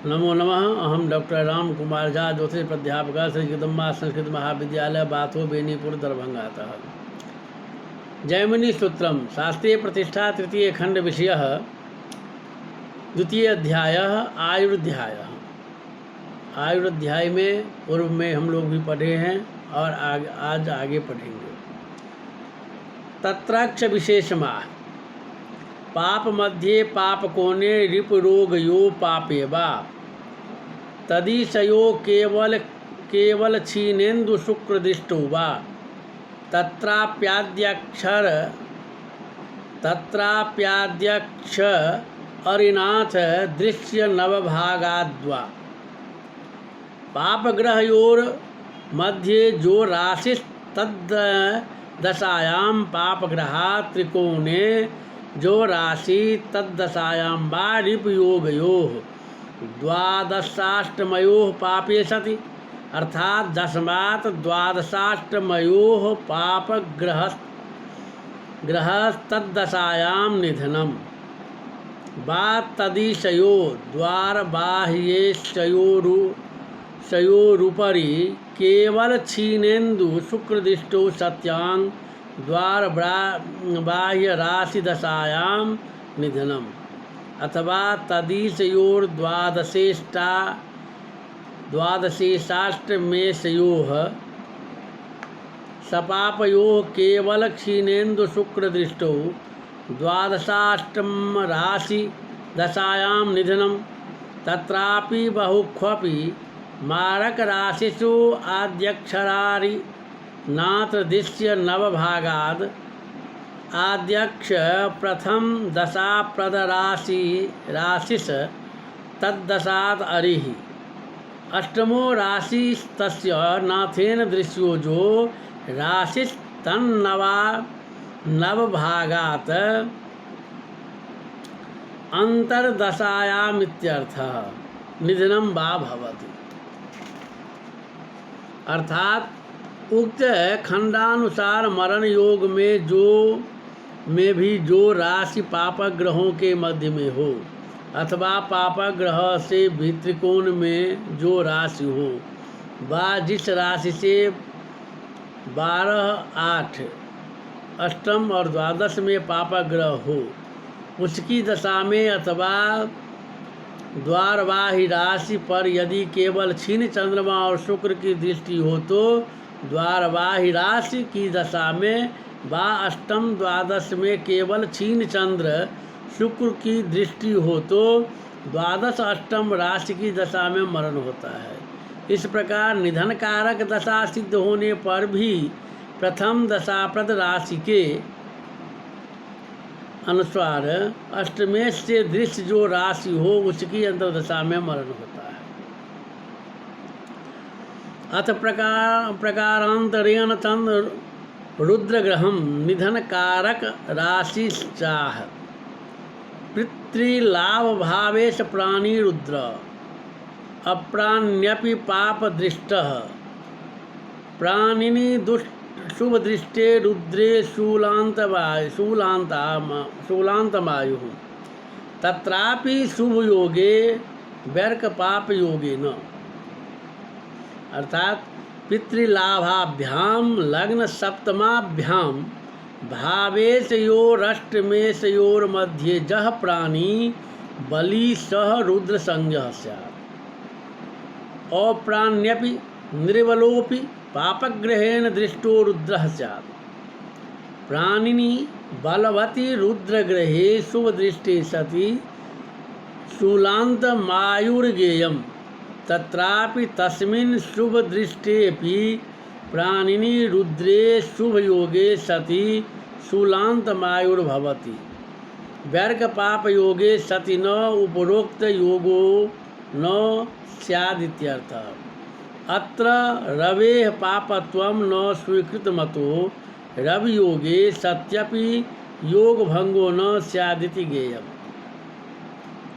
नमो नमः। अहम डॉक्टर राम कुमार झा, ज्योतिष प्राध्यापक, श्री जगदम्बा संस्कृत महाविद्यालय, बाथो, बेनीपुर, दरभंगातः। जैमिनी सूत्रम शास्त्रीय प्रतिष्ठा तृतीय खंड विषयः द्वितीय अध्यायः आयुर्ध्यायः। आयुर्ध्याय में पूर्व में हम लोग भी पढ़े हैं और आज आगे पढ़ेंगे। तत्रक्ष विशेषमा पाप मध्ये पाप कोणे रिप रोग यो पापे वा तदिशयो केवल क्षीणेन्दु शुक्र दृष्टो वा तत्राप्याद्यक्ष अरिनाथ दृश्य नवभागाद्वा पापग्रहयोर मध्ये जो राशि तद दशायां पापग्रहा त्रिकोणे जो राशि तद्दशायां वा रिपयोगयोः द्वादशाष्टमयोः पापे सति, अर्थात दशमात् द्वादशाष्टमयोः पापग्रहस्तद्दशायां निधनम् वा तदिशयो द्वारबाह्येशयोरुपरि केवल क्षीणेन्दु शुक्रदृष्टौ सत्यां बाह्य राशि दशायां निधनम् अथवा द्वादशेषाष्टमेशयोः सपापयोः केवल क्षीणेन्दु शुक्रदृष्टौ द्वादशाष्टम राशि दशायां निधनम् तत्रापि बहुक्वपि मारक राशिषु आद्यक्षरारि नात्र दृश्य नवभागाद आद्यक्ष प्रथम दशा प्रद राशिस तद्दशाद अरिः अष्टमो राशि तस्य नाथेन दृश्यो जो राशिस नवभागात अंतर्दशायामित्यर्थः निधनम वा भवति। अर्थात उक्त खंडानुसार मरण योग में भी जो राशि पापग्रहों के मध्य में हो अथवा पापग्रह से भी त्रिकोण में जो राशि हो व जिस राशि से 12, 8, अष्टम और द्वादश में पापग्रह हो उसकी दशा में अथवा द्वारबाही राशि पर यदि केवल क्षीण चंद्रमा और शुक्र की दृष्टि हो तो द्वारबाही राशि की दशा में वा अष्टम द्वादश में केवल क्षीण चंद्र शुक्र की दृष्टि हो तो द्वादश अष्टम राशि की दशा में मरण होता है। इस प्रकार निधन कारक दशा सिद्ध होने पर भी प्रथम दशाप्रद राशि के अनुसार अष्टमेश से दृश्य जो राशि हो उसकी अंतर्दशा में मरण होता है। अथ प्रकारांतरेण चंद्र रुद्रग्रहम निधन कारक राशिश्चाह पितृलाभ भावेश प्राणी रुद्र अप्राण्यपि पाप दृष्टः प्राणिनि शुभ दृष्टे रुद्रे शूलांतमायुः तत्रापि शुभ योगे व्यर्क पाप योगे न। अर्थात पितृलाभाभ्याम लग्न सप्तमाभ्याम भावेशयोरष्टमेशयोर मध्ये जह प्राणी बलि सह रुद्र संज्ञः स्यात् अप्राण्यपि निर्बलोपि पापग्रहेण दृष्टो रुद्रः स्यात् प्राणिनि बलवती रुद्रग्रहे शुभदृष्टे सति शूलान्तमायुर्गेयम् तत्रापि तस्मिन् शुभदृष्टेऽपि प्राणिनि रुद्रे शुभयोगे सति शूलान्तमायुर्भवति व्यर्क पाप योगे सति न उपरोक्त योगो न स्यादित्यर्थः। अत्र रवेः पापत्वं न स्वीकृतमतो रवियोगे सत्यपि योगभंगो न स्यादिति ज्ञेयम्।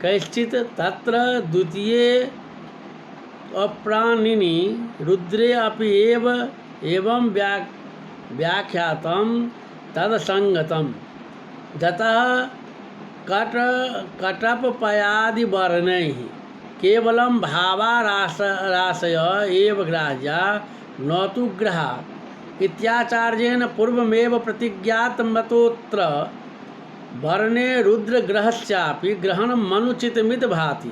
कैश्चित् तत्र द्वितीये अप्राणिनि रुद्रे अपि एवं व्याख्यातं तदसंगतं ततः कटपयादिवर्णैः केवलम भावाराशय एव ग्राह्या न तु ग्रहा इत्याचार्येण पूर्वमेव प्रतिज्ञातमतोऽत्र वर्णे रुद्रग्रहस्यापि ग्रहणमनुचितमिति भाति।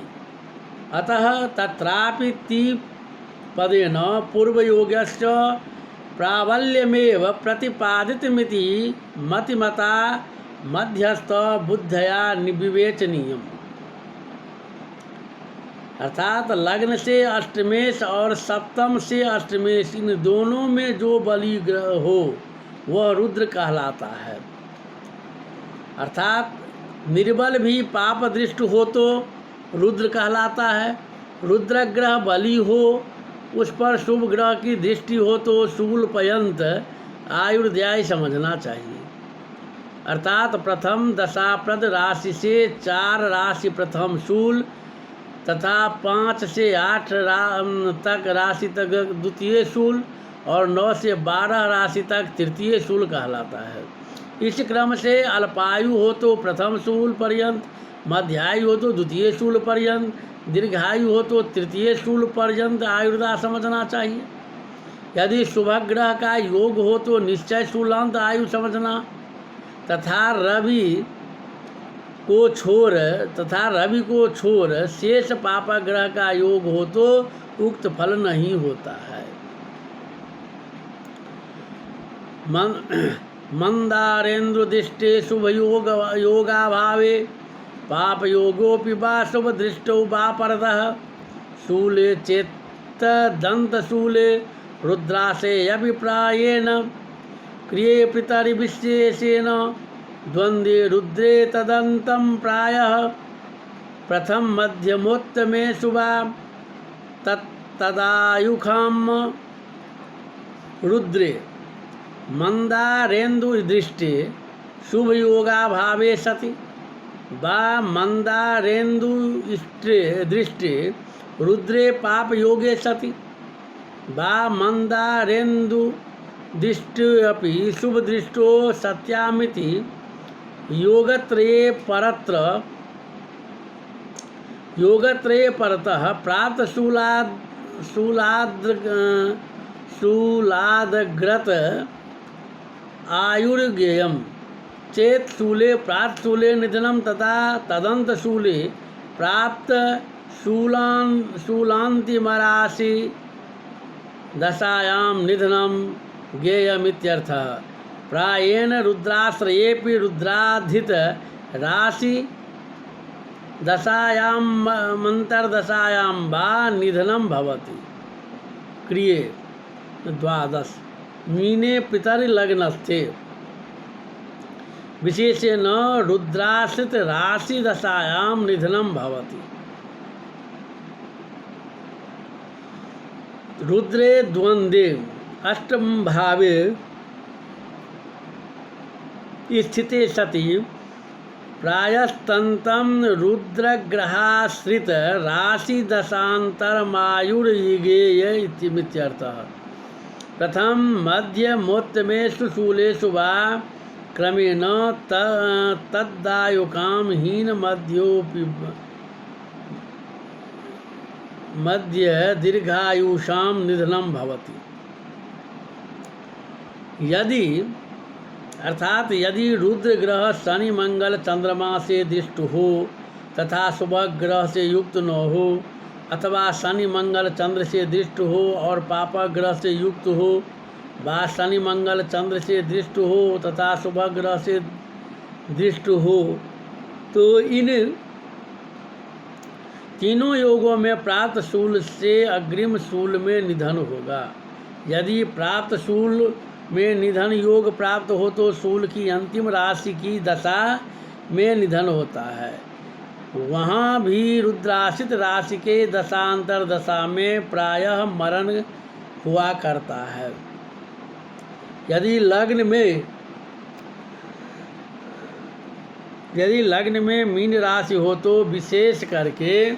अतः तत्रापि ति पदेन पूर्वयोगस्य प्राबल्यमेव प्रतिपादितमिति मतिमता मध्यस्थ बुद्धया विवेचनीयम्। अर्थात लग्न से अष्टमेश और सप्तम से अष्टमेश इन दोनों में जो बलि ग्रह हो वह रुद्र कहलाता है। अर्थात निर्बल भी पाप दृष्ट हो तो रुद्र कहलाता है। रुद्र ग्रह बलि हो, उस पर शुभ ग्रह की दृष्टि हो तो शूल पर्यंत आयुर्ध्याय समझना चाहिए। अर्थात प्रथम दशाप्रद राशि से 4 राशि प्रथम शूल तथा 5 से 8 तक राशि तक द्वितीय शूल और 9 से 12 राशि तक तृतीय शूल कहलाता है। इस क्रम से अल्पायु हो तो प्रथम शूल पर्यंत, मध्यायु हो तो द्वितीय शूल पर्यंत, दीर्घायु हो तो तृतीय शूल पर्यंत आयुर्दा समझना चाहिए। यदि शुभ ग्रह का योग हो तो निश्चय शूलांत आयु समझना तथा रवि को छोड़ शेष पापा ग्रह का योग हो तो उक्त फल नहीं होता है। मंदारेन्द्र दृष्टे शुभ योगाभावे पाप योगोपि वा शुभ दृष्टौ वा परतः शूले चेत्त दंत शूले रुद्रासे अभिप्रायेण क्रिये पितरिविशेषेण द्वंद्वे रुद्रे तदन्तं प्रायः प्रथम मध्यमोत्तमे शुभा तदायुखम रुद्रे मंदारेन्दु दृष्टे शुभ योगाभावे सति वा मंदारेन्दु दृष्टे रुद्रे पाप योगे सति वा मंदारेन्दु दृष्टि अपि शुभ दृष्टो सत्यामिति योगत्रये परतः प्राप्त शूलादग्रत आयुर्गेयम चेत शूले प्राप्त शूले निधनम तथा तदंत शूले प्राप्त शूलांतिमराशि दशायां निधनम ज्ञेयमित्यर्थः। प्रायेण रुद्राश्रयेपि रुद्राधित राशि दशायां मंतर्दशायां वा निधनं भवति। क्रिये 12 मीने पितरिलग्नस्थे विशेषेण रुद्राश्रित राशि दशायां निधनं भवति। रुद्रे द्वंद्वे अष्टम भावे स्थिते सति प्रायस्तंतं रुद्रग्रहाश्रित राशि दशांतरमायुर्यिगेय इत्यर्थः। प्रथम मध्यमोत्तमेषु शूलेषु वा क्रमेण तद्दायुकां हीन मध्य दीर्घायुषां निधनं भवति। यदि रुद्र ग्रह शनि मंगल चंद्रमा से दृष्ट हो तथा शुभ ग्रह से युक्त न हो अथवा शनि मंगल चंद्र से दृष्ट हो और पापा ग्रह से युक्त हो वा शनि मंगल चंद्र से दृष्ट हो तथा शुभ ग्रह से दृष्ट हो तो इन तीनों योगों में प्राप्त शूल से अग्रिम शूल में निधन होगा। यदि प्राप्त शूल में निधन योग प्राप्त हो तो शूल की अंतिम राशि की दशा में निधन होता है। वहाँ भी रुद्राश्रित राशि के दशांतर दशा में प्रायः मरण हुआ करता है। यदि लग्न में मीन राशि हो तो विशेष करके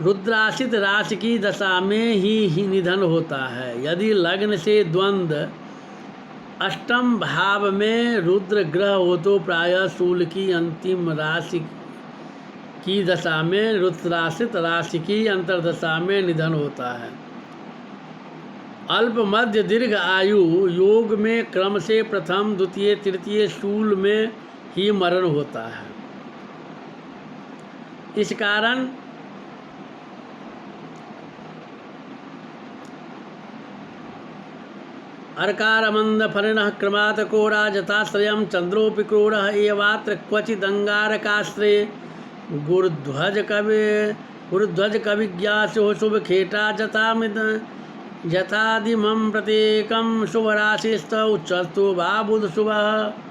रुद्राश्रित राशि की दशा में ही निधन होता है। यदि लग्न से द्वंद्व अष्टम भाव में रुद्र ग्रह हो तो प्रायः शूल की अंतिम राशि की दशा में रुद्राश्रित राशि की अंतर्दशा में निधन होता है। अल्प मध्य दीर्घ आयु योग में क्रम से प्रथम द्वितीय तृतीय शूल में ही मरण होता है। इस कारण अर्कारमंद फलिनः क्रमात् कोरा जताश्रयं चंद्रोपि क्रूरः एवात्र क्वचिदंगारकाश्रये गुरुध्वज कविज्ञासो शुभखेटा जतादिमं प्रत्येकं शुभराशिस्त उच्चस्तु वा बुध शुभः।